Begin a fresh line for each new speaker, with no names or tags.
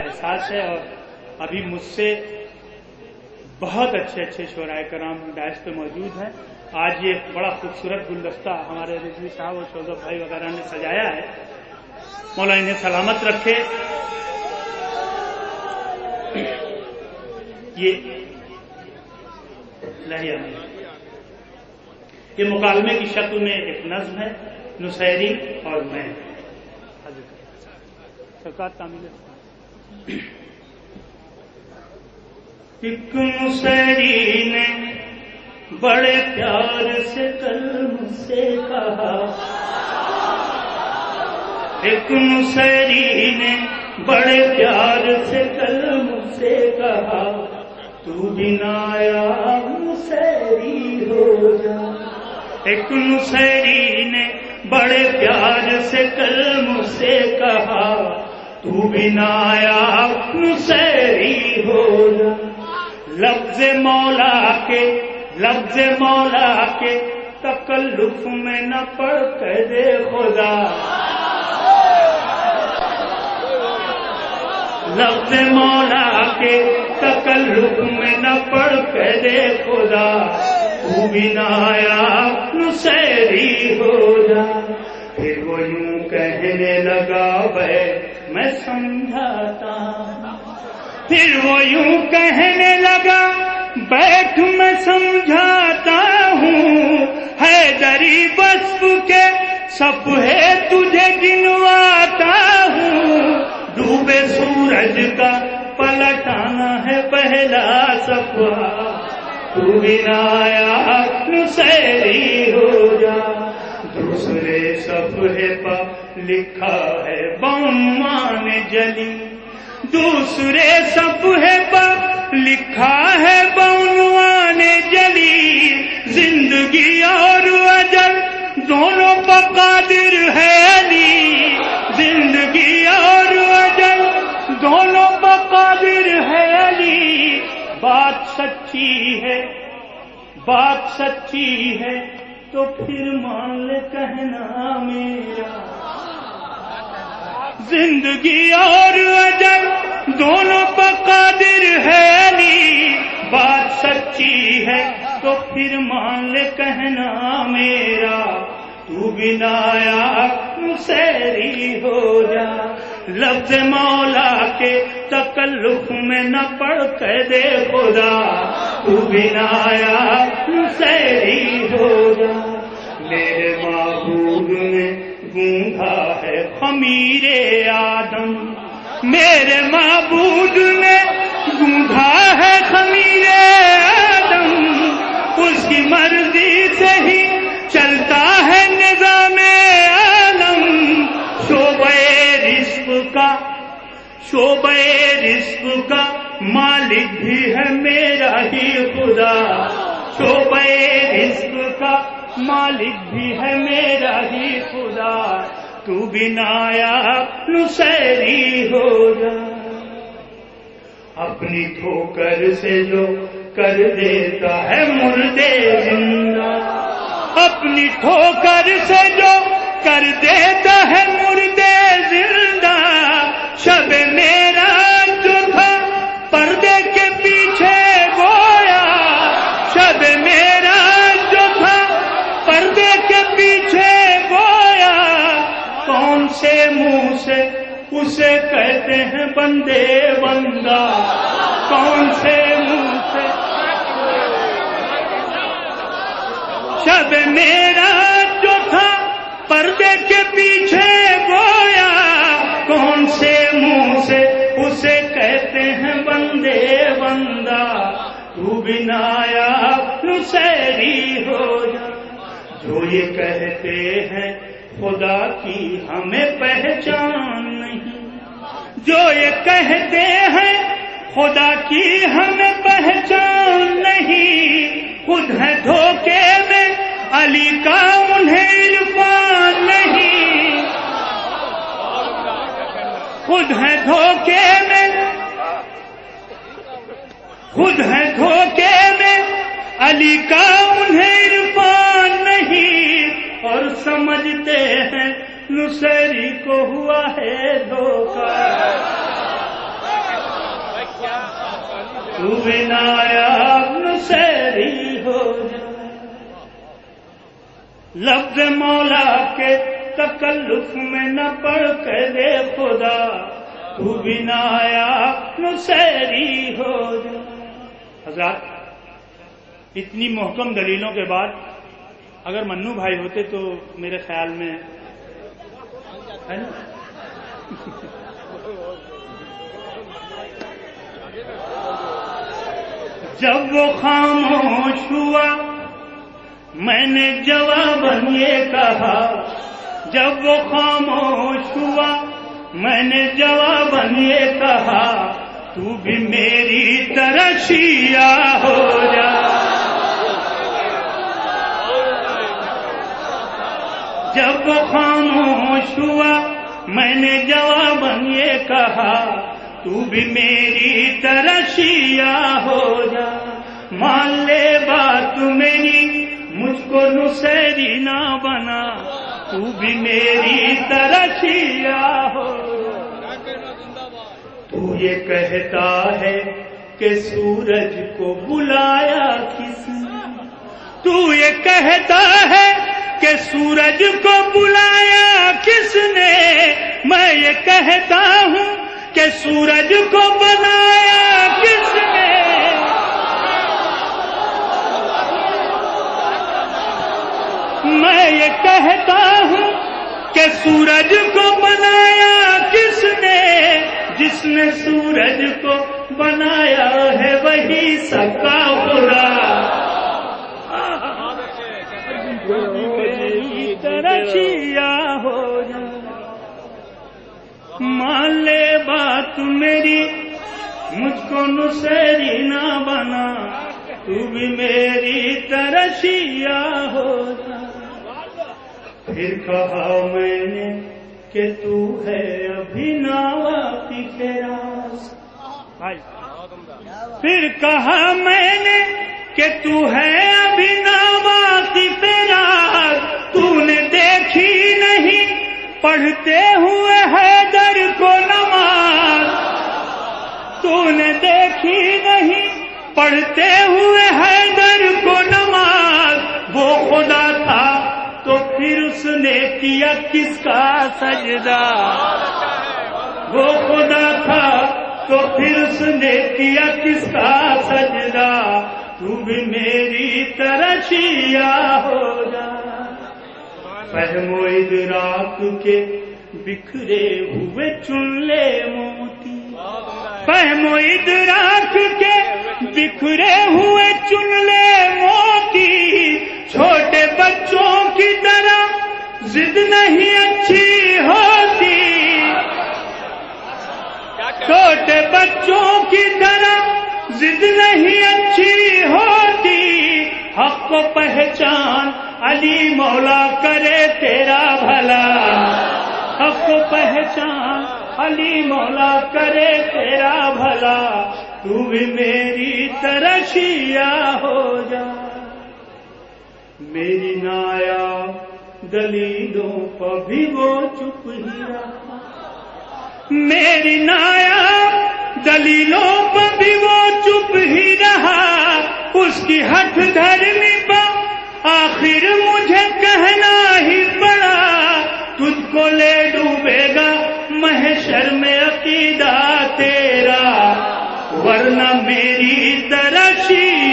احساس ہے اور ابھی مجھ سے بہت اچھے شعراء کرام ڈائس پہ موجود ہیں. آج یہ بڑا خوبصورت گلدستہ ہمارے رضوی صاحب اور شوکت بھائی وغیرہ نے سجایا ہے. مولا انہیں سلامت رکھے. یہ مکالمے کی شکل میں ایک نظم ہے، نصیری اور میں. سرکار تعمیل ایک نصیری نے بڑے پیار سے کل مجھ سے کہا، ایک نصیری نے بڑے پیار سے کل مجھ سے کہا، تو بنا آیا نصیری ہو جا. ایک نصیری نے بڑے پیار سے کل مجھ سے کہا، تو بنا آیا نصیری ہو جا. لفظ مولا کے تکلف میں نہ پڑ کر دے خدا. لفظ مولا کے تکلف میں نہ پڑ کر دے خدا، تو بنا آیا نصیری ہو جا. پھر وہ یوں کہنے لگا بیٹھ میں سمجھاتا. پھر وہ یوں کہنے لگا بیٹھ میں سمجھاتا ہوں، حیدری وصف کے صفحے تجھے گنواتا ہوں. ڈوبے سورج کا پلٹانا ہے پہلا صفحہ، تو بنا آیا نصیری ہو جا. دوسرے صفحے پر لکھا ہے بعنوان جلی، دوسرے صفحے پر لکھا ہے بعنوان جلی. زندگی اور اجل دونوں پر قادر ہے علی، زندگی اور اجل دونوں پر قادر ہے علی. بات سچی ہے تو پھر مان لے کہنا میرا. زندگی اور اجل دونوں پر قادر ہے علی. بات سچی ہے تو پھر مان لے کہنا میرا. تو بنا آیا نصیری ہو جا. لفظ مولا کے تکلف میں نہ پڑ کر دے خدا، تو بنا آیا نصیری ہو جا. میرے معبود نے گونگا ہے خمیر آدم، میرے معبود نے گونگا ہے خمیر آدم. اس کی مرضی سے ہی چلتا ہے نظام عالم. شعبہ رزق کا مالک بھی ہے میرا ہی خدا. شعبہ رزق کا مالک بھی ہے میرا ہی خدا. تو بنا آیا نصیری ہو جا. اپنی ٹھوکر سے جو کر دیتا ہے مردے زندہ، اپنی ٹھوکر سے جو کر دیتا ہے مردے زندہ. شب میرا جو تھا پردے کے پیچھے گویا، شب میرا جو تھا پردے کے پیچھے گویا. کون سے منہ سے اسے کہتے ہیں بندے بندہ، کون سے منہ سے. شب میرا جو تھا پردے کے پیچھے گویا، کون سے منہ سے اسے کہتے ہیں بندے بندہ. تو بنا آیا نصیری ہو جا. جو یہ کہتے ہیں خدا کی ہمیں پہچان نہیں، جو یہ کہتے ہیں خدا کی ہمیں پہچان نہیں. خود ہے دھوکے میں علی کا انہیں عرفان نہیں. خود ہے دھوکے میں علی کا انہیں عرفان نہیں. اور سمجھتے ہیں نصیری کو ہوا ہے دھوکہ. تو بنا نصیری ہو جائے. لفظ مولا کے تکلف میں نہ پڑھ کے دے خدا، تو بنا نصیری ہو جائے. حضرات، اتنی محکم دلیلوں کے بعد اگر منو بھائی ہوتے تو میرے خیال میں ہے نا جب وہ خاموش ہوا میں نے جواباً یہ کہا، جب وہ خاموش ہوا میں نے جواباً یہ کہا، تو بھی میری طرح شیعہ ہو جا. جب وہ خاموش ہوا میں نے جواباً یہ کہا، تو بھی میری طرح شیعہ ہو جا. مان لے بات میری، مجھ کو نصیری نہ بنا، تو بھی میری طرح شیعہ ہو جا. تو یہ کہتا ہے کہ سورج کو بلایا کس نے، تو یہ کہتا ہے کہ سورج کو بلایا کس نے، میں یہ کہتا ہوں کہ سورج کو بنایا کس نے. میں یہ کہتا ہوں کہ سورج کو بنایا کس نے، جس نے سورج کو بنایا ہے وہی سکا خدا. میری طرح شیعہ ہو جا. مان لے بات میری، مجھ کو نصیری نہ بنا، تو بھی میری طرح شیعہ ہو جا. پھر کہا میں نے کہ تو ہے ابھی ناواقف راز. پھر کہا میں نے کہ تو ہے ابھی ناواقف راز. تو نے دیکھی نہیں پڑھتے ہوئے حیدر کو نماز، تو نے دیکھی نہیں پڑھتے ہوئے حیدر کو نماز. وہ خدا تھا تو پھر اس نے کیا کس کا سجدہ، وہ خدا تھا تو پھر اس نے کیا کس کا سجدہ. تو بھی میری طرح شیعہ ہو جا. فہم و ادراک کے بکھرے ہوئے چن لے موتی، فہم و ادراک کے بکھرے ہوئے چن لے موتی. چھوٹے بچوں کی طرح ضد نہیں اچھی ہوتی، چھوٹے بچوں کی طرح ضد نہیں اچھی ہوتی. حق کو پہچان علی مولا کرے تیرا بھلا، حق کو پہچان علی مولا کرے تیرا بھلا. تو بھی میری طرح شیعہ ہو جا. میری نایاب دلیلوں پر بھی وہ چپ ہی رہا، میری نایاب دلیلوں پر بھی وہ چپ ہی رہا. اس کی ہٹ دھرمی پر آخر مجھے کہنا ہی پڑا، تجھ کو لے ڈوبے گا محشر میں عقیدہ تیرا، ورنہ میری طرح شیعہ